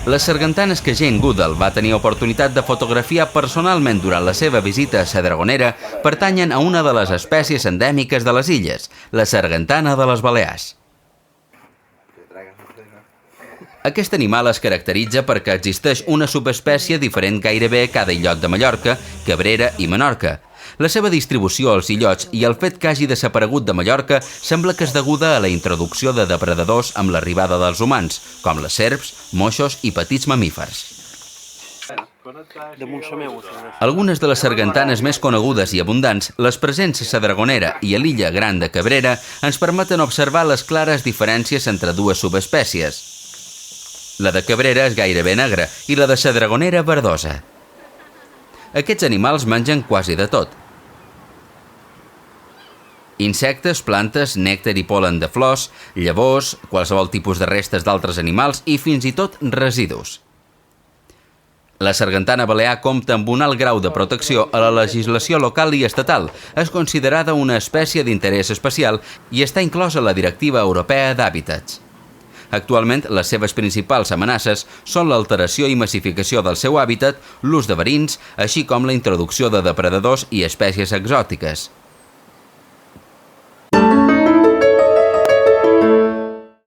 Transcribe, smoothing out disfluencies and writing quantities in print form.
La sargantana és que Jane Goodall va tenir oportunitat de fotografiar personalment durant la seva visita a la Dragonera pertanyen a una de les espècies endèmiques de les illes, la sargantana de les Balears. Aquest animal es caracteritza perquè existeix una subespècie diferent gairebé a cada illot de Mallorca, Cabrera i Menorca. La seva distribució als illots i el fet que hagi desaparegut de Mallorca sembla que és deguda a la introducció de depredadors amb l'arribada dels humans, com les serps, moixos i petits mamífers. Algunes de les sargantanes més conegudes i abundants, les presents a la Dragonera i a l'illa Gran de Cabrera, ens permeten observar les clares diferències entre dues subespècies. La de Cabrera és gairebé negra i la de la Dragonera verdosa. Aquests animals mengen quasi de tot. Insectes, plantes, nèctar i pol·len de flors, llavors, qualsevol tipus de restes d'altres animals i fins i tot residus. La sargantana balear compta amb un alt grau de protecció a la legislació local i estatal. És considerada una espècie d'interès especial i està inclosa a la Directiva Europea d'Hàbitats. Actualment, les seves principals amenaces són l'alteració i massificació del seu hàbitat, l'ús de verins, així com la introducció de depredadors i espècies exòtiques.